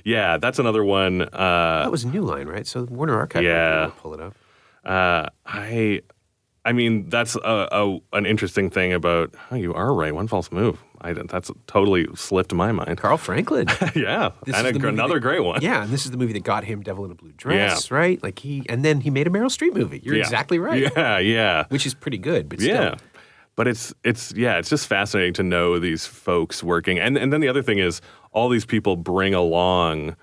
Yeah, that's another one.
That was New Line, right? So Warner Archive will pull it up.
I mean, that's an interesting thing about. Oh, you are right. One False Move. That's totally slipped my mind.
Carl Franklin.
Yeah, and another great one.
Yeah, and this is the movie that got him Devil in a Blue Dress, right? Like and then he made a Meryl Streep movie. You're exactly right.
Yeah.
Which is pretty good, but still.
Yeah. But it's just fascinating to know these folks working. And then the other thing is all these people bring along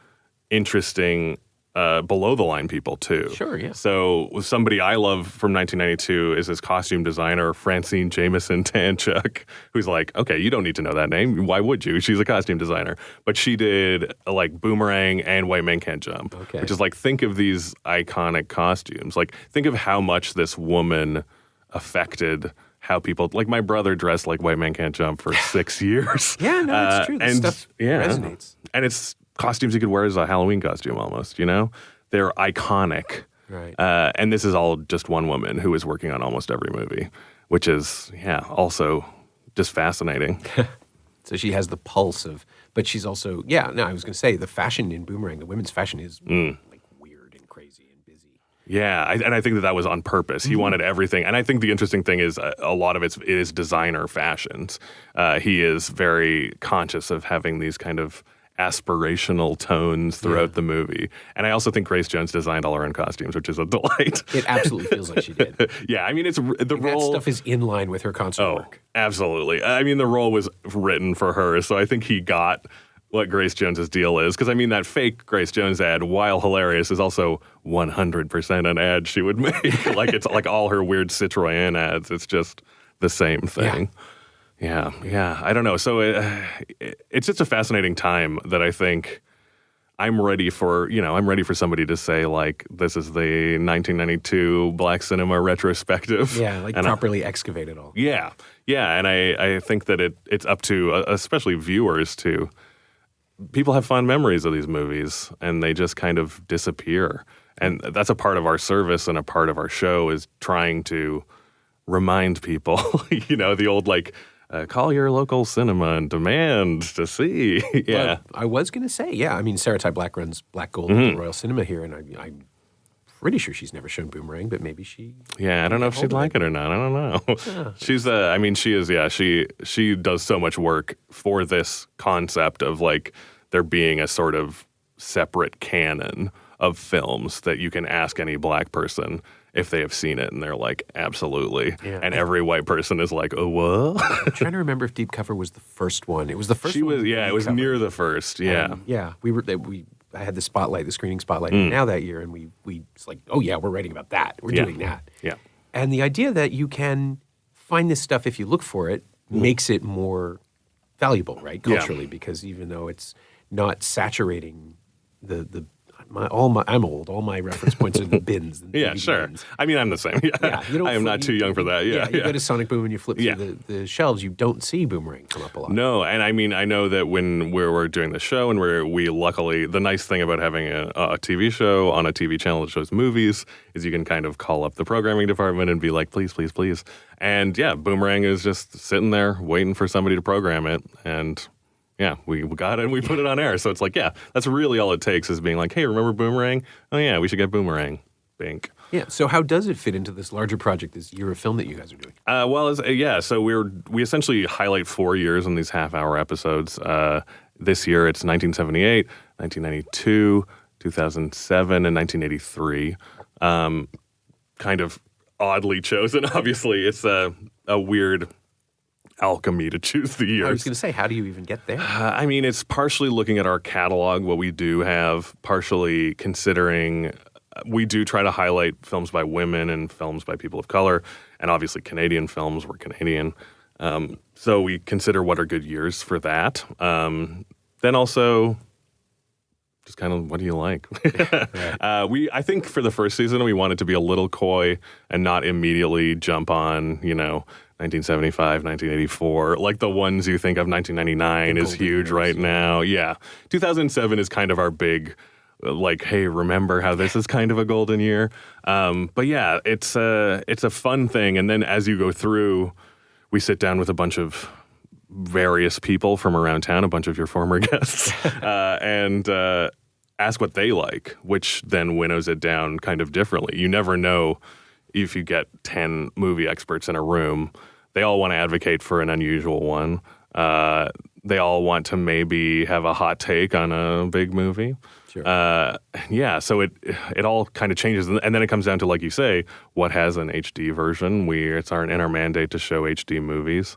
interesting below-the-line people, too.
Sure, yeah.
So somebody I love from 1992 is this costume designer, Francine Jameson Tanchuk, who's like, okay, you don't need to know that name. Why would you? She's a costume designer. But she did, like, Boomerang and White Men Can't Jump, which is like, think of these iconic costumes. Like, think of how much this woman affected how people, like my brother dressed like White Man Can't Jump for 6 years.
Yeah, no, that's true. This stuff resonates.
And it's costumes you could wear as a Halloween costume almost, They're iconic.
Right.
And this is all just one woman who is working on almost every movie, which is, also just fascinating.
So she has the pulse of, but she's also, I was going to say, the fashion in Boomerang, the women's fashion is like weird and crazy and busy.
Yeah, and I think that was on purpose. He wanted everything. And I think the interesting thing is a lot of it is designer fashions. He is very conscious of having these kind of aspirational tones throughout the movie. And I also think Grace Jones designed all her own costumes, which is a delight.
It absolutely feels like she did.
Yeah, I mean, it's the role.
That stuff is in line with her concert work.
Absolutely. I mean, the role was written for her, so I think he got what Grace Jones's deal is. Because, I mean, that fake Grace Jones ad, while hilarious, is also 100% an ad she would make. Like, it's like all her weird Citroën ads. It's just the same thing. Yeah. I don't know. So it's just a fascinating time that I think I'm ready for somebody to say, like, this is the 1992 Black Cinema retrospective.
Yeah, like properly excavate it all.
Yeah. And I think that it's up to, especially viewers, to people have fond memories of these movies and they just kind of disappear. And that's a part of our service and a part of our show is trying to remind people, the old, like, call your local cinema and demand to see. Yeah.
But I was going to say, I mean, Sarah Ty Black runs Black Gold at the Royal Cinema here, and I'm pretty sure she's never shown Boomerang, but maybe she...
Yeah, I don't know if she'd like it or not. I don't know. She's, she does so much work for this concept of, like, there being a sort of separate canon of films that you can ask any Black person if they have seen it, and they're like, absolutely. Yeah. And every white person is like, oh, what?
I'm trying to remember if Deep Cover was the first one. It was the first one.
It was near the first, yeah.
I had the screening spotlight now that year, and we it's like, oh yeah, we're writing about that. We're doing that.
Yeah.
And the idea that you can find this stuff if you look for it makes it more valuable, right, culturally, because even though it's not saturating I'm old. All my reference points are the bins.
Yeah, sure. Bins. I mean, I'm the same. Yeah. I am not too young for that. Yeah.
You go to Sonic Boom and you flip through the shelves, you don't see Boomerang come up a lot.
No, and I mean, I know that when we're doing the show and we luckily, the nice thing about having a TV show on a TV channel that shows movies is you can kind of call up the programming department and be like, please, please, please. And Boomerang is just sitting there waiting for somebody to program it. And yeah, we got it and we put it on air. So it's like, that's really all it takes is being like, hey, remember Boomerang? Oh, yeah, we should get Boomerang. Bink.
Yeah, so how does it fit into this larger project, this year of film that you guys are doing?
So we essentially highlight 4 years in these half-hour episodes. This year it's 1978, 1992, 2007, and 1983. Kind of oddly chosen, obviously. It's a weird alchemy to choose the years.
I was going to say, how do you even get there?
I mean, it's partially looking at our catalog, what we do have, partially considering we do try to highlight films by women and films by people of color, and obviously Canadian films. We're Canadian. So we consider what are good years for that. Then also just kind of what do you like? Right. I think for the first season, we wanted to be a little coy and not immediately jump on, 1975, 1984, like the ones you think of. 1999 is huge right now. Yeah. 2007 is kind of our big, like, hey, remember how this is kind of a golden year? But yeah, it's a fun thing. And then as you go through, we sit down with a bunch of various people from around town, a bunch of your former guests, and ask what they like, which then winnows it down kind of differently. You never know. If you get 10 movie experts in a room, they all want to advocate for an unusual one. They all want to maybe have a hot take on a big movie.
Sure.
So it all kind of changes. And then it comes down to, like you say, what has an HD version? It's in our mandate to show HD movies.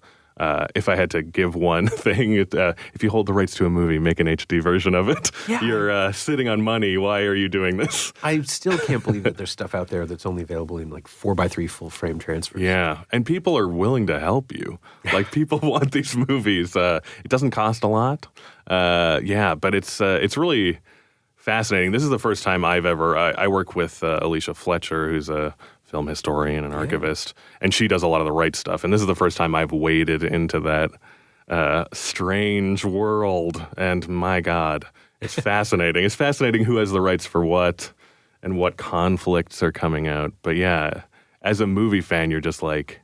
If I had to give one thing, if you hold the rights to a movie, make an HD version of it. Yeah. You're sitting on money. Why are you doing this?
I still can't believe that there's stuff out there that's only available in like 4x3 full frame transfers.
Yeah, and people are willing to help you. Like, people want these movies. It doesn't cost a lot. But it's really fascinating. This is the first time I've ever. I work with Alicia Fletcher, who's a film historian and archivist, and she does a lot of the right stuff. And this is the first time I've waded into that strange world. And my God, it's fascinating. It's fascinating who has the rights for what and what conflicts are coming out. But yeah, as a movie fan, you're just like,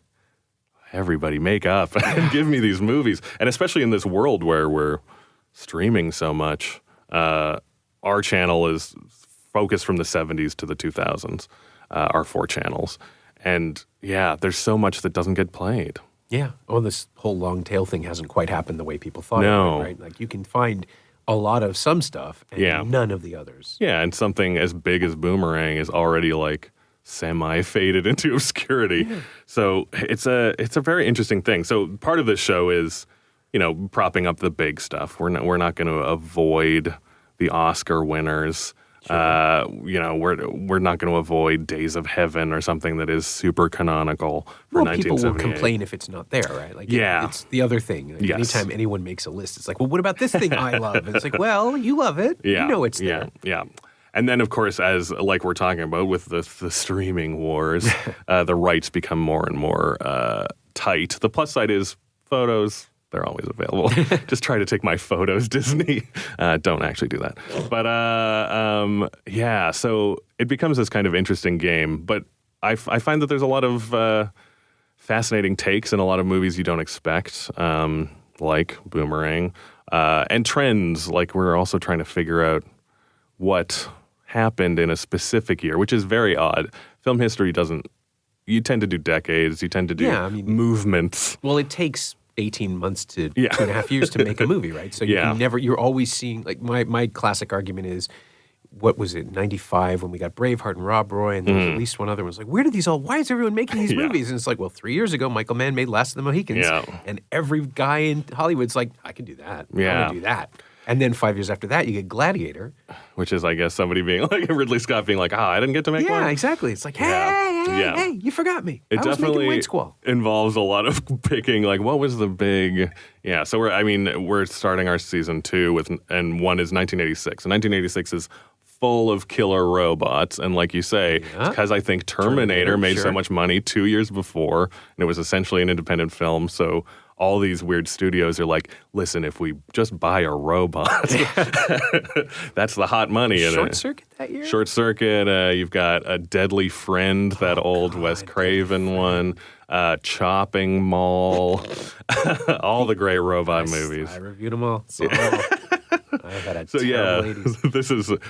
everybody make up and give me these movies. And especially in this world where we're streaming so much, our channel is focused from the 70s to the 2000s. Our 4 channels. And yeah, there's so much that doesn't get played.
Yeah. Oh, this whole long tail thing hasn't quite happened the way people thought
no.
it would, right? Like, you can find a lot of some stuff and none of the others.
Yeah, and something as big as Boomerang is already like semi-faded into obscurity. Yeah. So it's a very interesting thing. So part of this show is, propping up the big stuff. We're not going to avoid the Oscar winners. Sure. We're not going to avoid Days of Heaven or something that is super canonical for 1978.
People will complain if it's not there, right? Like, it's the other thing. Like, anytime anyone makes a list, it's like, well, what about this thing I love? And it's like, well, you love it. Yeah. You know it's there.
Yeah. And then, of course, as like we're talking about with the streaming wars, the rights become more and more tight. The plus side is photos. They're always available. Just try to take my photos, Disney. Don't actually do that. But so it becomes this kind of interesting game. But I find that there's a lot of fascinating takes in a lot of movies you don't expect, like Boomerang, and trends. Like we're also trying to figure out what happened in a specific year, which is very odd. Film history doesn't. You tend to do decades. You tend to do movements.
Well, it takes 18 months to 2.5 years to make a movie, right? So you can never, you're always seeing, like my classic argument is, what was it, 95 when we got Braveheart and Rob Roy, and there was at least one other one. It's like, why is everyone making these movies? And it's like, well, 3 years ago, Michael Mann made Last of the Mohicans, and every guy in Hollywood's like, I can do that. I'm going to do that. And then 5 years after that, you get Gladiator. Which
is, I guess, somebody being like, Ridley Scott being like, I didn't get to make one.
Yeah, exactly. It's like, hey, you forgot me.
It definitely involves a lot of picking, like, what was the big... Yeah, so we're starting our season 2 and one is 1986. And 1986 is full of killer robots. And like you say, because I think Terminator made so much money 2 years before, and it was essentially an independent film, so... all these weird studios are like, listen, if we just buy a robot, that's the hot money.
Short Circuit that year?
Short Circuit. You've got A Deadly Friend, that old Wes Craven one. Chopping Mall. All the great robot movies.
I reviewed them all. I've had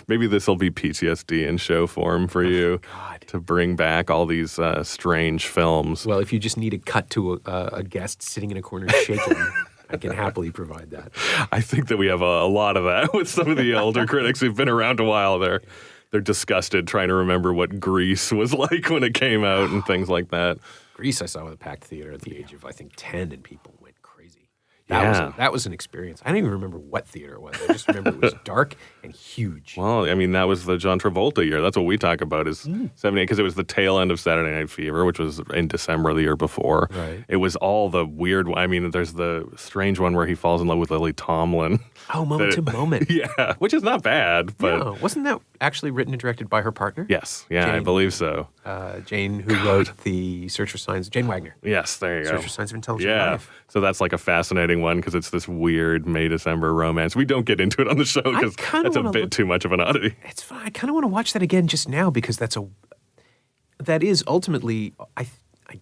maybe this will be PTSD in show form for you to bring back all these strange films.
Well, if you just need a cut to a guest sitting in a corner shaking, I can happily provide that.
I think that we have a lot of that with some of the older critics who've been around a while. They're disgusted trying to remember what Grease was like when it came out and things like that.
Grease I saw with a packed theater at the age of, I think, 10, and people went crazy. That was an experience. I don't even remember what theater it was. I just remember it was dark and huge.
Well, that was the John Travolta year. That's what we talk about is 78, because it was the tail end of Saturday Night Fever, which was in December of the year before.
Right.
It was all the weird, there's the strange one where he falls in love with Lily Tomlin.
Oh, Moment to Moment.
Yeah, which is not bad. But
no, wasn't that actually written and directed by her partner?
Yes. Yeah, Jane, I believe so.
Jane, who wrote the Search for Signs, Jane Wagner.
Yes, there you go.
Search for Signs of Intelligent Life.
So that's like a fascinating one because it's this weird May-December romance. We don't get into it on the show because that's a bit too much of an oddity.
It's fine. I kind of want to watch that again just now because that is ultimately, I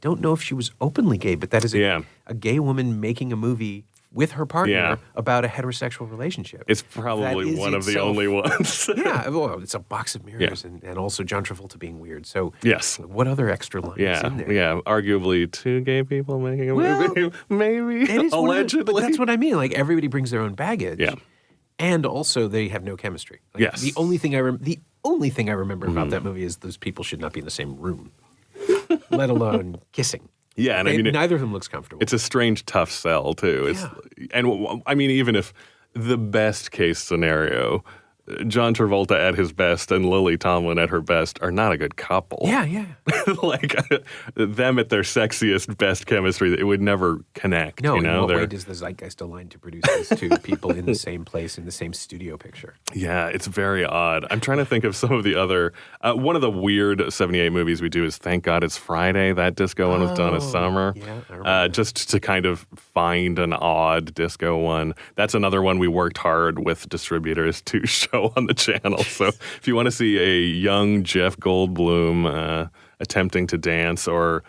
don't know if she was openly gay, but that is a gay woman making a movie with her partner about a heterosexual relationship.
It's probably one of the only ones.
It's a box of mirrors and also John Travolta being weird. So what other extra lines in there?
Yeah, arguably two gay people making a movie, maybe, allegedly.
But that's what I mean. Like, everybody brings their own baggage. Yeah. And also, they have no chemistry. Like, the only thing I remember about that movie is those people should not be in the same room, let alone kissing.
Yeah, and
neither of them looks comfortable.
It's a strange, tough sell too. Even if the best case scenario, John Travolta at his best and Lily Tomlin at her best are not a good couple.
Yeah.
Like them at their sexiest, best chemistry, it would never connect.
No, in what way does the zeitgeist align to produce these two people in the same place, in the same studio picture?
Yeah, it's very odd. I'm trying to think of some of the other... one of the weird 78 movies we do is Thank God It's Friday, that disco one with Donna Summer.
Yeah, I remember
just to kind of find an odd disco one. That's another one we worked hard with distributors to show on the channel. So if you want to see a young Jeff Goldblum attempting to dance, or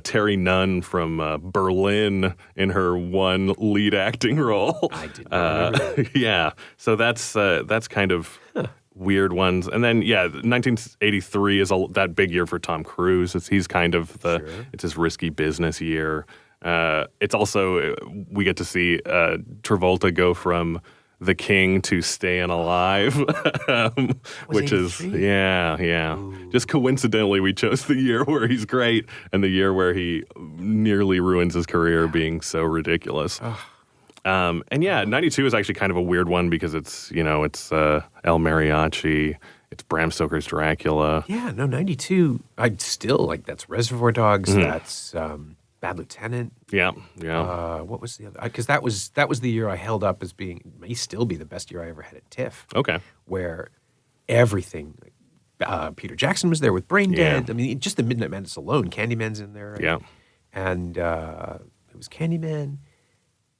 Terry Nunn from Berlin in her one lead acting role.
I did not remember that.
Yeah. So that's kind of weird ones. And then 1983 is that big year for Tom Cruise. He's kind of it's his risky business year. It's also we get to see Travolta go from the king to Staying Alive, which is, yeah. Ooh. Just coincidentally, we chose the year where he's great and the year where he nearly ruins his career being so ridiculous. And yeah, 92 is actually kind of a weird one because it's El Mariachi, it's Bram Stoker's Dracula.
Yeah, no, 92, I'd still, like, that's Reservoir Dogs, that's Bad Lieutenant.
Yeah.
What was the other? Because that was the year I held up as being, may still be the best year I ever had at TIFF.
Okay.
Where everything, Peter Jackson was there with Brain Dead. I mean, just the Midnight Madness alone, Candyman's in there.
Yeah.
And it was Candyman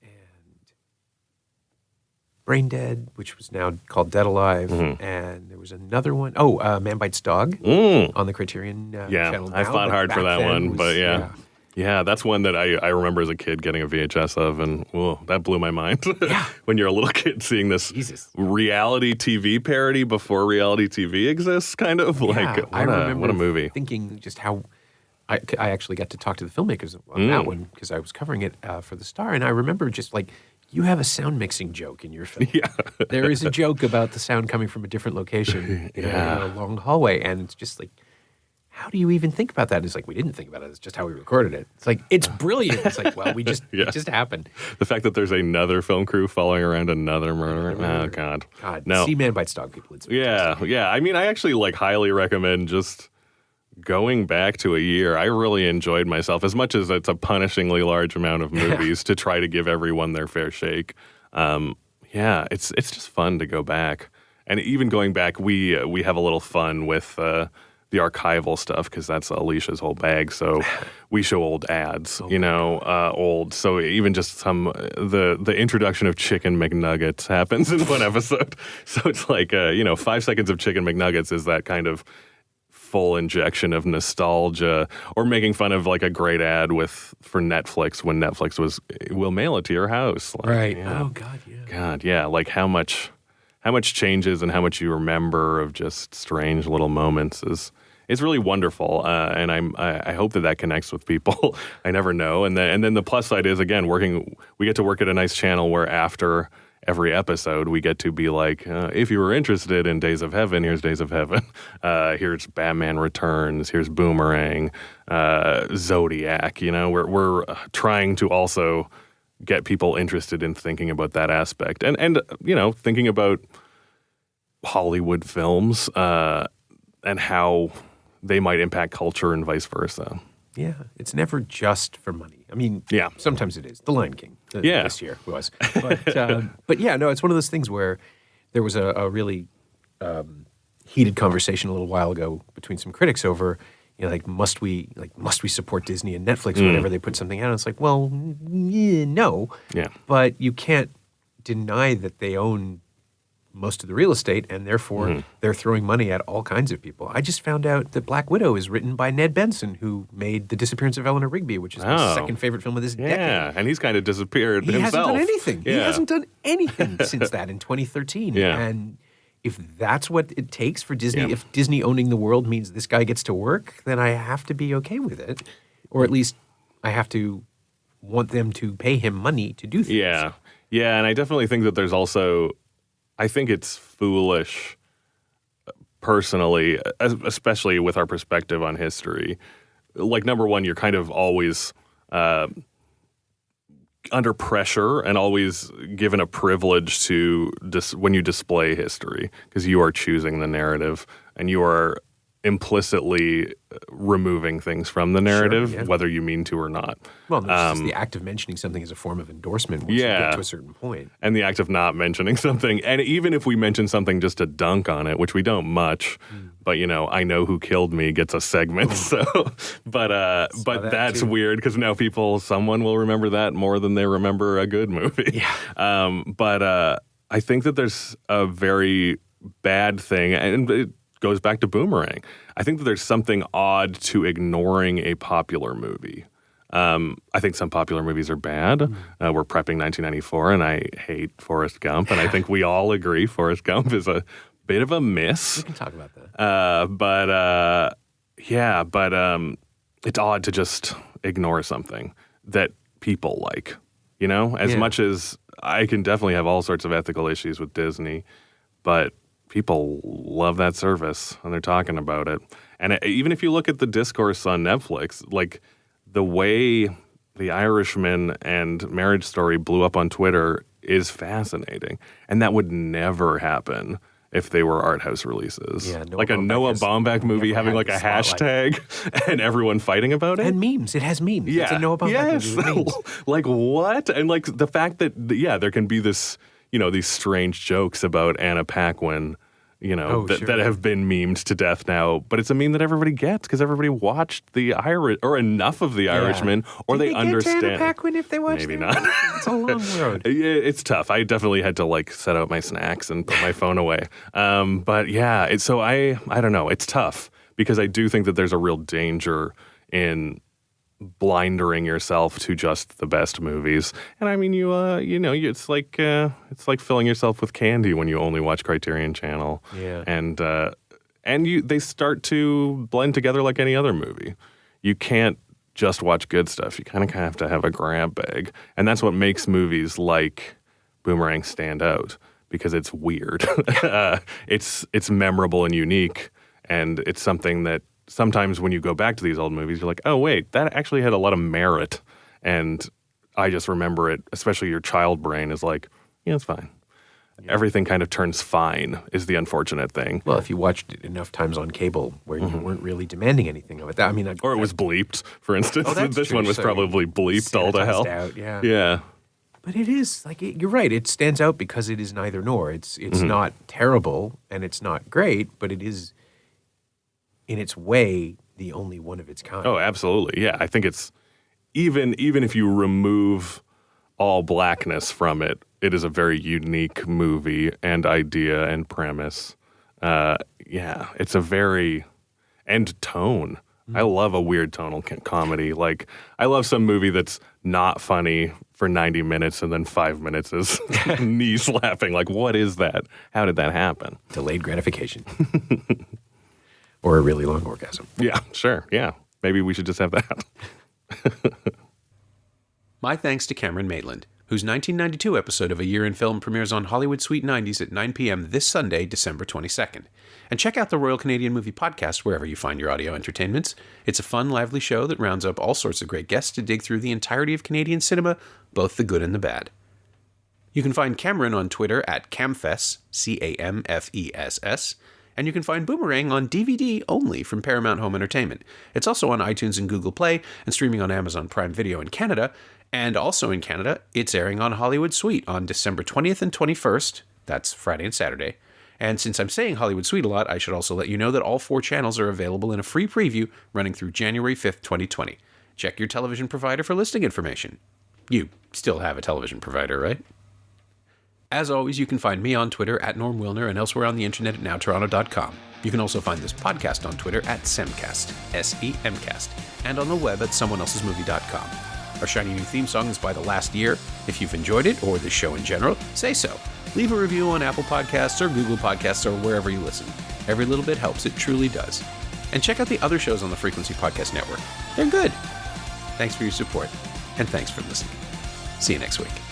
and Brain Dead, which was now called Dead Alive. And there was another one. Man Bites Dog on the Criterion channel now.
I fought hard for that one, but yeah. Yeah, that's one that I remember as a kid getting a VHS of, and that blew my mind.
Yeah.
When you're a little kid seeing this reality TV parody before reality TV exists, kind of like, what a movie.
Thinking just how I actually got to talk to the filmmakers on that one because I was covering it for The Star, and I remember just like, you have a sound mixing joke in your film.
Yeah.
There is a joke about the sound coming from a different location in a long hallway, and it's just like, how do you even think about that? It's like, we didn't think about it. It's just how we recorded it. It's like, it's brilliant. It's like, well, it just happened.
The fact that there's another film crew following around another murderer. Oh, God. No.
See Man Bites Dog, people. It's
yeah. I mean, I actually highly recommend just going back to a year. I really enjoyed myself as much as it's a punishingly large amount of movies to try to give everyone their fair shake. It's just fun to go back. And even going back, we have a little fun with the archival stuff because that's Alicia's whole bag. So we show old ads, old. So even just the introduction of Chicken McNuggets happens in one episode. So it's like 5 seconds of Chicken McNuggets is that kind of full injection of nostalgia, or making fun of like a great ad for Netflix when Netflix was, we'll mail it to your house. Like,
right.
Yeah.
Oh God, yeah.
God, yeah. Like how much changes and how much you remember of just strange little moments is really wonderful, and I hope that connects with people. I never know, and then the plus side is, again, we get to work at a nice channel where after every episode we get to be like, if you were interested in Days of Heaven, here's Days of Heaven, here's Batman Returns, here's Boomerang, Zodiac. We're trying to also get people interested in thinking about that aspect, and thinking about Hollywood films and how they might impact culture and vice versa.
Yeah, it's never just for money. I mean, sometimes it is. The Lion King this year was. But yeah, no, it's one of those things where there was a really heated conversation a little while ago between some critics over, must we support Disney and Netflix whenever they put something out? And it's like, well, no.
Yeah.
But you can't deny that they own most of the real estate, and therefore they're throwing money at all kinds of people. I just found out that Black Widow is written by Ned Benson, who made The Disappearance of Eleanor Rigby, which is my second favorite film of this decade.
Yeah, and he's kind of disappeared
himself. He hasn't done anything.
Yeah.
He hasn't done anything since that in 2013.
Yeah.
And if that's what it takes for Disney, if Disney owning the world means this guy gets to work, then I have to be okay with it. Or at least I have to want them to pay him money to do things.
Yeah, and I definitely think that there's also, I think it's foolish, personally, especially with our perspective on history. Like, number one, you're kind of always under pressure and always given a privilege to when you display history, because you are choosing the narrative and you are implicitly removing things from the narrative, whether you mean to or not.
Well, just the act of mentioning something is a form of endorsement once you get to a certain point.
And the act of not mentioning something, and even if we mention something just to dunk on it, which we don't much, but I Know Who Killed Me gets a segment, but that's weird, because now someone will remember that more than they remember a good movie.
Yeah.
But I think that there's a very bad thing, and it goes back to Boomerang. I think that there's something odd to ignoring a popular movie. I think some popular movies are bad. We're prepping 1994, and I hate Forrest Gump, and I think we all agree Forrest Gump is a bit of a miss.
We can talk about that.
But it's odd to just ignore something that people like. As much as I can definitely have all sorts of ethical issues with Disney, but people love that service and they're talking about it. And even if you look at the discourse on Netflix, like the way The Irishman and Marriage Story blew up on Twitter is fascinating. And that would never happen if they were art house releases.
Yeah,
like a Noah Baumbach movie having like a hashtag and everyone fighting about it.
And memes. It has memes.
Yeah.
It's a Noah Baumbach movie with memes.
Like what? And like the fact that, there can be this, these strange jokes about Anna Paquin, that have been memed to death now. But it's a meme that everybody gets because everybody watched The Irish, or enough of The Irishman, or they understand.
Get to Anna Paquin if they watched
Maybe not.
It's a long road.
It's tough. I definitely had to like set out my snacks and put my phone away. But yeah, so I don't know. It's tough because I do think that there's a real danger in blindering yourself to just the best movies. And I mean, it's like filling yourself with candy when you only watch Criterion Channel.
Yeah.
And they start to blend together like any other movie. You can't just watch good stuff. You kind of have to have a grab bag. And that's what makes movies like Boomerang stand out, because it's weird. It's memorable and unique, and it's something that sometimes when you go back to these old movies, you're like, oh, wait, that actually had a lot of merit. And I just remember it, especially your child brain is like, yeah, it's fine. Yeah. Everything kind of turns fine is the unfortunate thing.
Well, if you watched it enough times on cable where you weren't really demanding anything of it.
Or it was bleeped, for instance. This
true.
one was probably bleeped all to hell.
Out, yeah.
Yeah.
But it is, you're right, it stands out because it is neither nor. It's not terrible and it's not great, but it is, in its way, the only one of its kind.
Oh, absolutely. Yeah, I think it's, even if you remove all blackness from it, it is a very unique movie and idea and premise. It's a very, and tone. I love a weird tonal comedy. Like, I love some movie that's not funny for 90 minutes and then 5 minutes is knee slapping. Like, what is that? How did that happen?
Delayed gratification. Or a really long orgasm.
Yeah, sure. Yeah. Maybe we should just have that.
My thanks to Cameron Maitland, whose 1992 episode of A Year in Film premieres on Hollywood Sweet 90s at 9 p.m. this Sunday, December 22nd. And check out the Royal Canadian Movie Podcast wherever you find your audio entertainments. It's a fun, lively show that rounds up all sorts of great guests to dig through the entirety of Canadian cinema, both the good and the bad. You can find Cameron on Twitter at Camfess, Camfess, and you can find Boomerang on DVD only from Paramount Home Entertainment. It's also on iTunes and Google Play and streaming on Amazon Prime Video in Canada. And also in Canada, it's airing on Hollywood Suite on December 20th and 21st. That's Friday and Saturday. And since I'm saying Hollywood Suite a lot, I should also let you know that all 4 channels are available in a free preview running through January 5th, 2020. Check your television provider for listing information. You still have a television provider, right? As always, you can find me on Twitter at Norm Wilner and elsewhere on the internet at nowtoronto.com. You can also find this podcast on Twitter at Semcast, Semcast, and on the web at someoneelsesmovie.com. Our shiny new theme song is by The Last Year. If you've enjoyed it, or the show in general, say so. Leave a review on Apple Podcasts or Google Podcasts or wherever you listen. Every little bit helps, it truly does. And check out the other shows on the Frequency Podcast Network. They're good. Thanks for your support, and thanks for listening. See you next week.